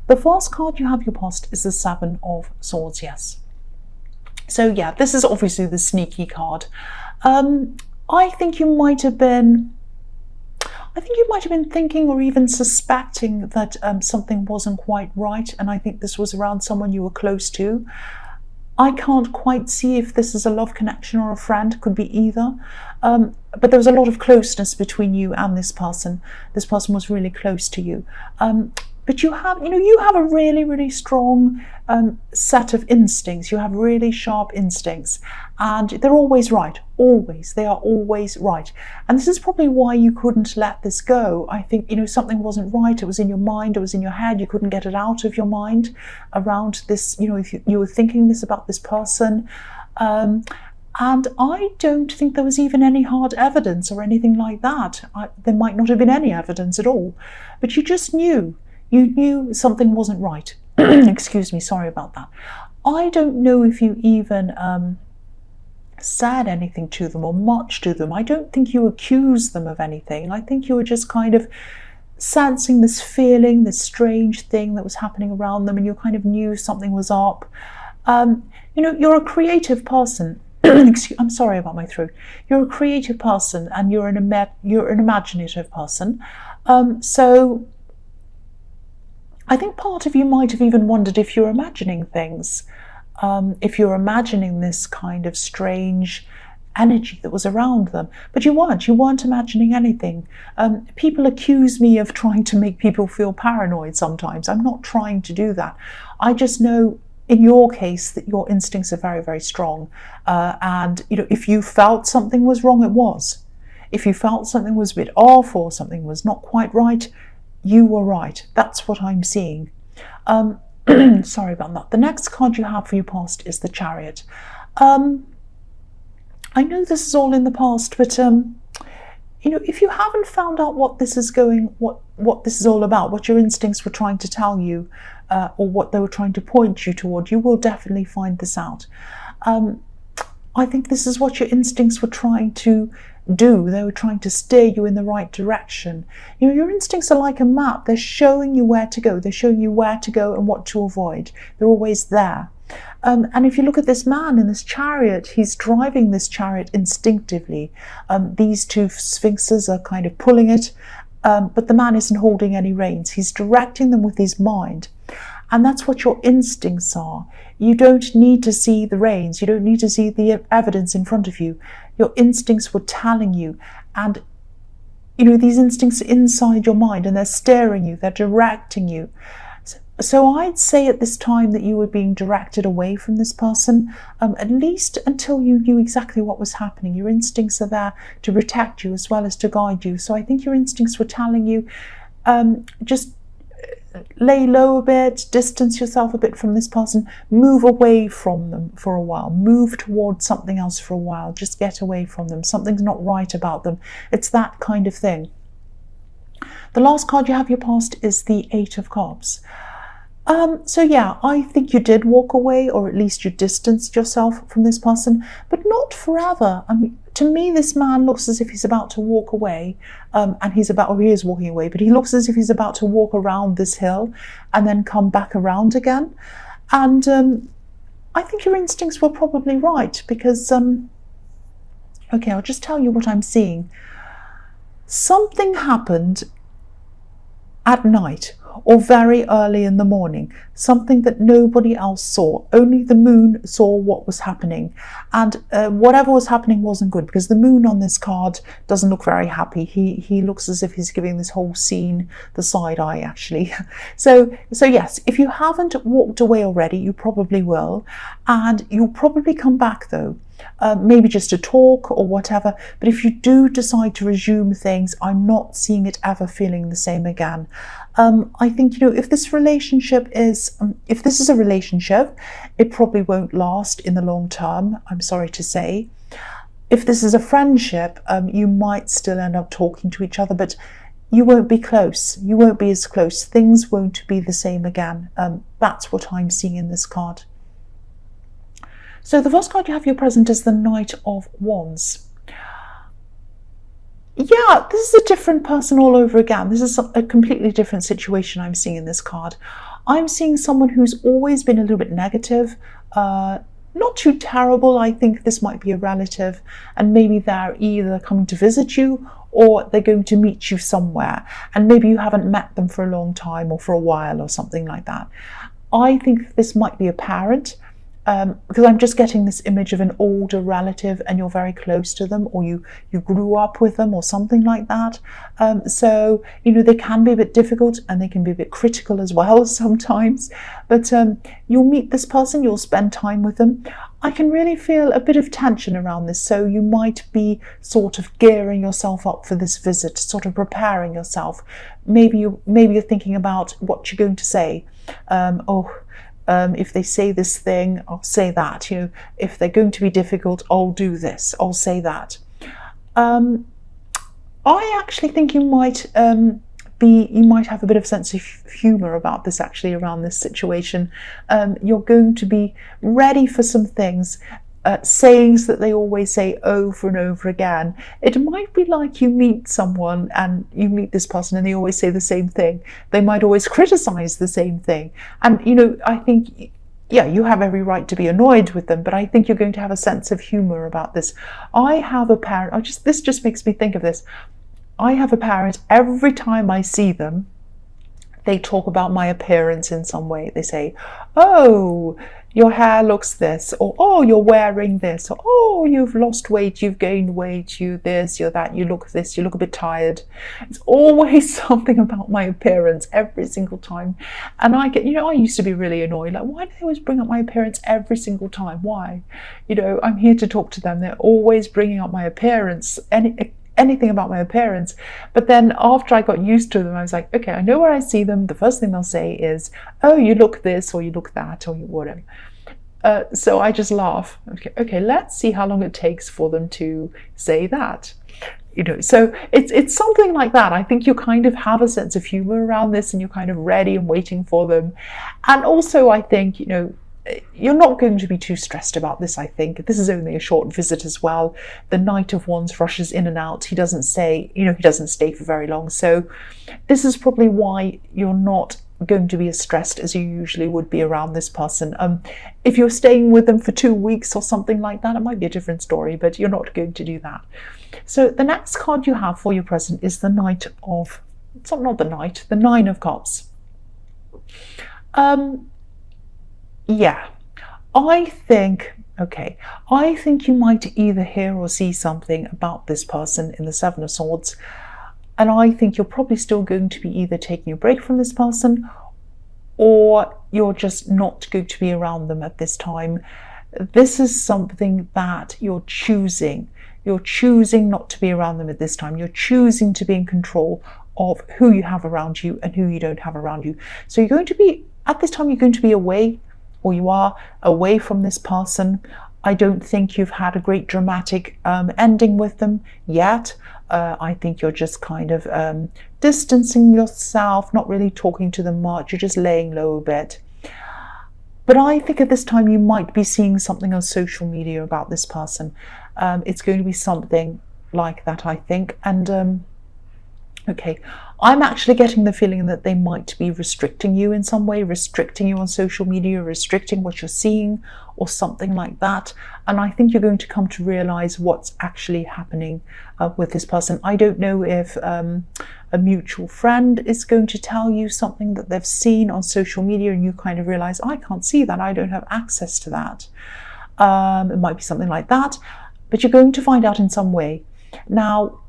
The first card you have your past is the Seven of Swords, yes. So yeah, this is obviously the sneaky card. I think you might have been thinking or even suspecting that something wasn't quite right, and I think this was around someone you were close to. I can't quite see if this is a love connection or a friend, could be either. But there was a lot of closeness between you and this person. This person was really close to you. But you have a really, really strong set of instincts. You have really sharp instincts, and they're always right. Always, they are always right. And this is probably why you couldn't let this go. I think something wasn't right. It was in your mind. It was in your head. You couldn't get it out of your mind around this. If you were thinking this about this person. And I don't think there was even any hard evidence or anything like that. There might not have been any evidence at all, but you just knew. You knew something wasn't right. Excuse me, sorry about that. I don't know if you even said anything to them or much to them. I don't think you accused them of anything. I think you were just kind of sensing this feeling, this strange thing that was happening around them, and you kind of knew something was up. You're a creative person. I'm sorry about my throat. You're a creative person, and you're an imaginative person. So I think part of you might have even wondered if you're imagining things, if you're imagining this kind of strange energy that was around them. But you weren't imagining anything. People accuse me of trying to make people feel paranoid sometimes. I'm not trying to do that. I just know in your case that your instincts are very, very strong. And if you felt something was wrong, it was. If you felt something was a bit off or something was not quite right, you were right. That's what I'm seeing. Sorry about that. The next card you have for your past is the Chariot. I know this is all in the past, but if you haven't found out what this is what this is all about, what your instincts were trying to tell you, or what they were trying to point you toward, you will definitely find this out. I think this is what your instincts were trying to do. They were trying to steer you in the right direction. Your instincts are like a map. They're showing you where to go. They're showing you where to go and what to avoid. They're always there. And if you look at this man in this chariot, he's driving this chariot instinctively. These two sphinxes are kind of pulling it, but the man isn't holding any reins. He's directing them with his mind. And that's what your instincts are. You don't need to see the reins. You don't need to see the evidence in front of you. Your instincts were telling you. And, these instincts are inside your mind, and they're steering you. They're directing you. So I'd say at this time that you were being directed away from this person, at least until you knew exactly what was happening. Your instincts are there to protect you as well as to guide you. So I think your instincts were telling you, just lay low a bit, distance yourself a bit from this person, move away from them for a while, move towards something else for a while, just get away from them. Something's not right about them. It's that kind of thing. The last card you have your past is the Eight of Cups. So yeah, I think you did walk away, or at least you distanced yourself from this person, but not forever. I mean, to me, this man looks as if he's about to walk away, and he is walking away, but he looks as if he's about to walk around this hill and then come back around again. And I think your instincts were probably right, because, okay, I'll just tell you what I'm seeing. Something happened at night or very early in the morning, something that nobody else saw. Only the moon saw what was happening, and whatever was happening wasn't good, because the moon on this card doesn't look very happy. He looks as if he's giving this whole scene the side eye, actually. So yes, if you haven't walked away already, you probably will, and you'll probably come back though. Maybe just to talk or whatever, but if you do decide to resume things, I'm not seeing it ever feeling the same again. I think, if this is a relationship, it probably won't last in the long term, I'm sorry to say. If this is a friendship, you might still end up talking to each other, but you won't be close. You won't be as close. Things won't be the same again. That's what I'm seeing in this card. So the first card you have your present is the Knight of Wands. Yeah, this is a different person all over again. This is a completely different situation I'm seeing in this card. I'm seeing someone who's always been a little bit negative, not too terrible. I think this might be a relative, and maybe they're either coming to visit you or they're going to meet you somewhere, and maybe you haven't met them for a long time or for a while or something like that. I think this might be a parent, because I'm just getting this image of an older relative and you're very close to them, or you grew up with them or something like that. So, they can be a bit difficult and they can be a bit critical as well sometimes. But you'll meet this person, you'll spend time with them. I can really feel a bit of tension around this. So you might be sort of gearing yourself up for this visit, sort of preparing yourself. Maybe you're thinking about what you're going to say. If they say this thing, I'll say that. If they're going to be difficult, I'll do this, I'll say that. I actually think you might have a bit of sense of humor about this, actually, around this situation. You're going to be ready for some things, sayings that they always say over and over again. It might be like you meet someone and you meet this person and they always say the same thing. They might always criticize the same thing. And, I think, yeah, you have every right to be annoyed with them, but I think you're going to have a sense of humor about this. I have a parent, this just makes me think of this. I have a parent, every time I see them, they talk about my appearance in some way. They say, oh, your hair looks this, or oh, you're wearing this, or oh, you've lost weight, you've gained weight, you this, you're that, you look this, you look a bit tired. It's always something about my appearance every single time. And I get, I used to be really annoyed, like, why do they always bring up my appearance every single time? Why? I'm here to talk to them. They're always bringing up my appearance, anything about my appearance. But then after I got used to them, I was like, okay, I know where I see them, the first thing they'll say is, oh, you look this, or you look that, or you whatever. So I just laugh. Okay, let's see how long it takes for them to say that. So it's something like that. I think you kind of have a sense of humor around this, and you're kind of ready and waiting for them. And also, I think, you're not going to be too stressed about this. I think this is only a short visit as well. The Knight of Wands rushes in and out. He doesn't stay for very long. So this is probably why you're not going to be as stressed as you usually would be around this person. If you're staying with them for 2 weeks or something like that, it might be a different story, but you're not going to do that. So the next card you have for your present is the Knight of, it's not the Knight, the Nine of Cups. Yeah, I think you might either hear or see something about this person in the Seven of Swords, and I think you're probably still going to be either taking a break from this person, or you're just not going to be around them at this time. This is something that you're choosing. You're choosing not to be around them at this time. You're choosing to be in control of who you have around you and who you don't have around you. So you're going to be, at this time, you're going to be away, or you are away from this person. I don't think you've had a great dramatic ending with them yet. I think you're just kind of distancing yourself, not really talking to them much. You're just laying low a bit. But I think at this time you might be seeing something on social media about this person. It's going to be something like that, I think. And okay, I'm actually getting the feeling that they might be restricting you in some way, restricting you on social media, restricting what you're seeing, or something like that. And I think you're going to come to realize what's actually happening with this person. I don't know if a mutual friend is going to tell you something that they've seen on social media, and you kind of realize, I can't see that, I don't have access to that. It might be something like that, but you're going to find out in some way. Now,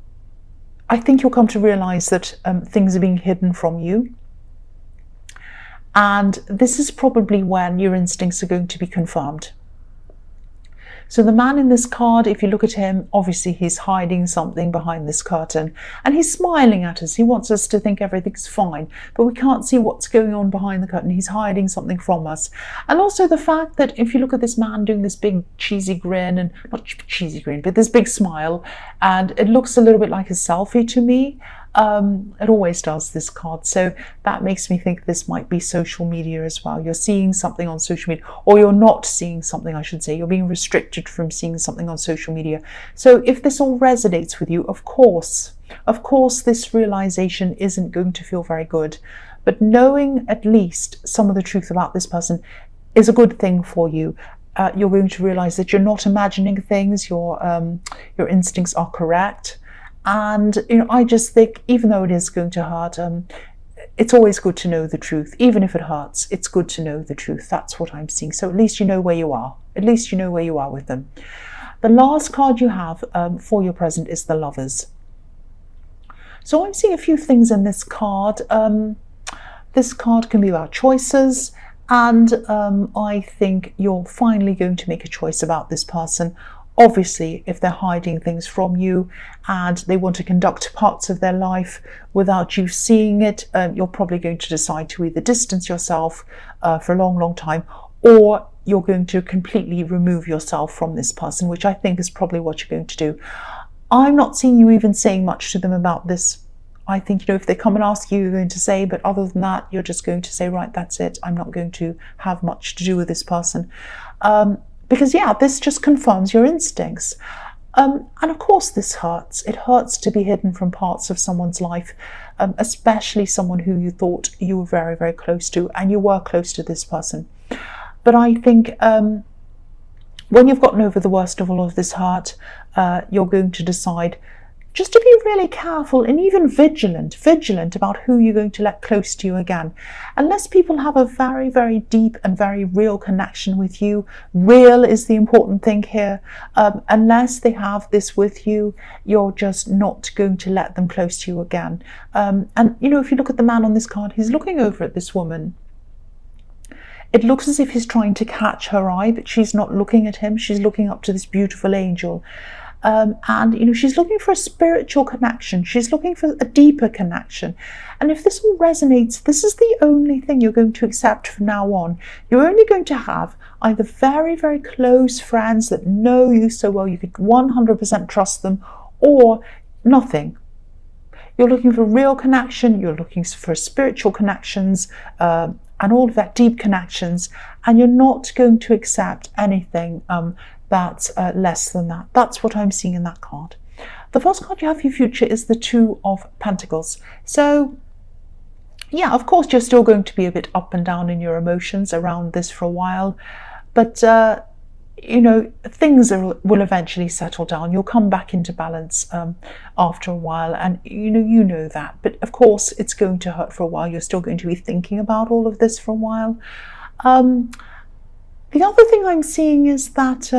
I think you'll come to realize that things are being hidden from you. And this is probably when your instincts are going to be confirmed. So the man in this card, if you look at him, obviously he's hiding something behind this curtain, and he's smiling at us. He wants us to think everything's fine, but we can't see what's going on behind the curtain. He's hiding something from us. And also the fact that if you look at this man doing this big cheesy grin, and not cheesy grin, but this big smile, and it looks a little bit like a selfie to me. It always does, this card. So that makes me think this might be social media as well. You're seeing something on social media, or you're not seeing something, I should say. You're being restricted from seeing something on social media. So if this all resonates with you, of course, this realization isn't going to feel very good. but knowing at least some of the truth about this person is a good thing for you. You're going to realize that you're not imagining things, your instincts are correct. And I just think, even though it is going to hurt, it's always good to know the truth. Even if it hurts, it's good to know the truth. That's what I'm seeing. So at least you know where you are. At least you know where you are with them. The last card you have for your present is the Lovers. So I'm seeing a few things in this card. This card can be about choices. And I think you're finally going to make a choice about this person. Obviously, if they're hiding things from you and they want to conduct parts of their life without you seeing it, you're probably going to decide to either distance yourself for a long, long time, or you're going to completely remove yourself from this person, which I think is probably what you're going to do. I'm not seeing you even saying much to them about this. I think, if they come and ask you, you're going to say, but other than that, you're just going to say, right, that's it. I'm not going to have much to do with this person. Because, yeah, this just confirms your instincts. And of course, this hurts. It hurts to be hidden from parts of someone's life, especially someone who you thought you were very, very close to, and you were close to this person. But I think when you've gotten over the worst of all of this hurt, you're going to decide just to be really careful and even vigilant about who you're going to let close to you again. Unless people have a very, very deep and very real connection with you, real is the important thing here. Unless they have this with you, you're just not going to let them close to you again. And if you look at the man on this card, he's looking over at this woman. It looks as if he's trying to catch her eye, but she's not looking at him. She's looking up to this beautiful angel. And she's looking for a spiritual connection. She's looking for a deeper connection. And if this all resonates, this is the only thing you're going to accept from now on. You're only going to have either very, very close friends that know you so well you could 100% trust them, or nothing. You're looking for real connection. You're looking for spiritual connections and all of that deep connections. And you're not going to accept anything that's less than that. That's what I'm seeing in that card. The first card you have for your future is the Two of Pentacles. So, yeah, of course, you're still going to be a bit up and down in your emotions around this for a while. But, things will eventually settle down. You'll come back into balance after a while. And, you know that. But, of course, it's going to hurt for a while. You're still going to be thinking about all of this for a while. The other thing I'm seeing is that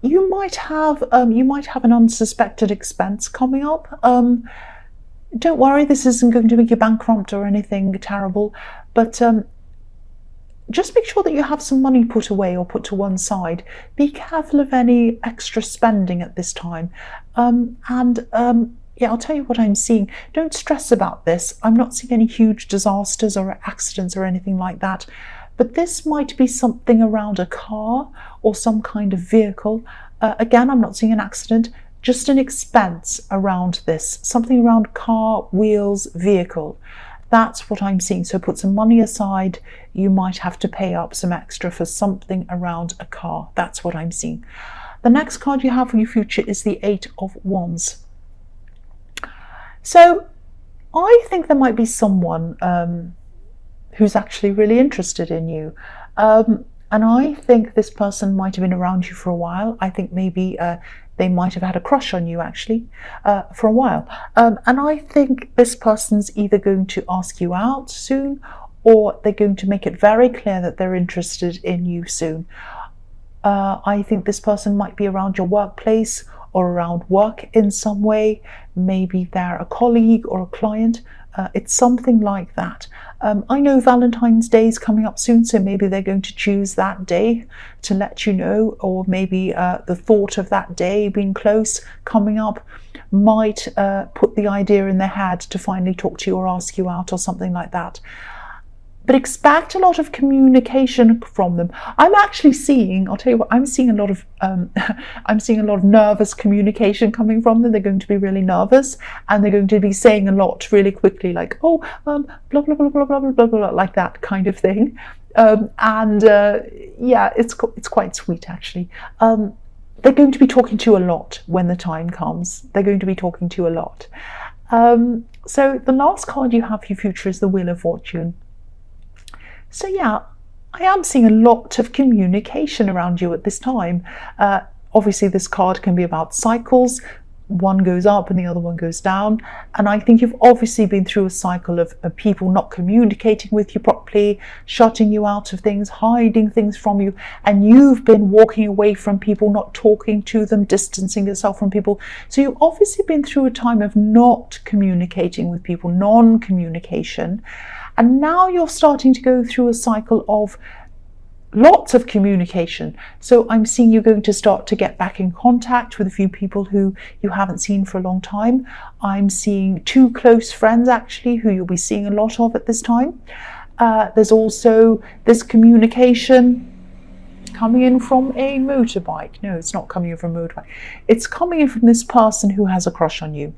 you might have an unsuspected expense coming up. Don't worry, this isn't going to make you bankrupt or anything terrible, but just make sure that you have some money put away or put to one side. Be careful of any extra spending at this time. Yeah, I'll tell you what I'm seeing. Don't stress about this. I'm not seeing any huge disasters or accidents or anything like that. But this might be something around a car or some kind of vehicle. Again, I'm not seeing an accident, just an expense around this. Something around car, wheels, vehicle. That's what I'm seeing. So put some money aside. You might have to pay up some extra for something around a car. That's what I'm seeing. The next card you have for your future is the Eight of Wands. So I think there might be someone who's actually really interested in you. And I think this person might have been around you for a while. I think maybe they might have had a crush on you actually for a while. And I think this person's either going to ask you out soon, or they're going to make it very clear that they're interested in you soon. I think this person might be around your workplace or around work in some way. Maybe they're a colleague or a client. It's something like that. I know Valentine's Day is coming up soon, so maybe they're going to choose that day to let you know, or maybe the thought of that day being close, coming up, might put the idea in their head to finally talk to you or ask you out or something like that. But expect a lot of communication from them. I'm actually seeing, I'll tell you what, I'm seeing a lot of nervous communication coming from them. They're going to be really nervous, and they're going to be saying a lot really quickly, like, oh, blah, blah, blah, blah, blah, blah, blah, blah, like that kind of thing. Yeah, it's quite sweet, actually. They're going to be talking to you a lot when the time comes. They're going to be talking to you a lot. So the last card you have for your future is the Wheel of Fortune. So yeah, I am seeing a lot of communication around you at this time. Obviously, this card can be about cycles. One goes up and the other one goes down. And I think you've obviously been through a cycle of people not communicating with you properly, shutting you out of things, hiding things from you. And you've been walking away from people, not talking to them, distancing yourself from people. So you've obviously been through a time of not communicating with people, non-communication. And now you're starting to go through a cycle of lots of communication. So I'm seeing you're going to start to get back in contact with a few people who you haven't seen for a long time. I'm seeing 2 close friends actually who you'll be seeing a lot of at this time. There's also this communication coming in from a motorbike. No, it's not coming in from a motorbike. It's coming in from this person who has a crush on you.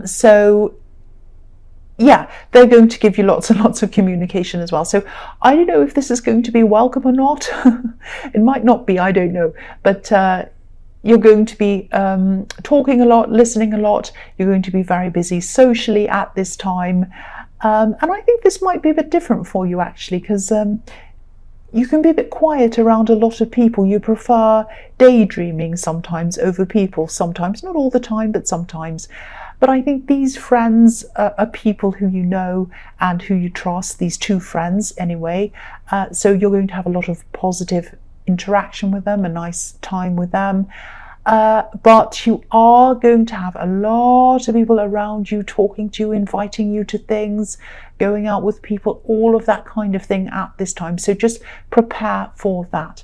So yeah, they're going to give you lots and lots of communication as well. So I don't know if this is going to be welcome or not. It might not be, I don't know. But you're going to be talking a lot, listening a lot. You're going to be very busy socially at this time. And I think this might be a bit different for you actually, because you can be a bit quiet around a lot of people. You prefer daydreaming sometimes over people, sometimes, not all the time, but sometimes. But I think these friends are people who you know and who you trust, these 2 friends anyway. So you're going to have a lot of positive interaction with them, a nice time with them. But you are going to have a lot of people around you talking to you, inviting you to things, going out with people, all of that kind of thing at this time. So just prepare for that.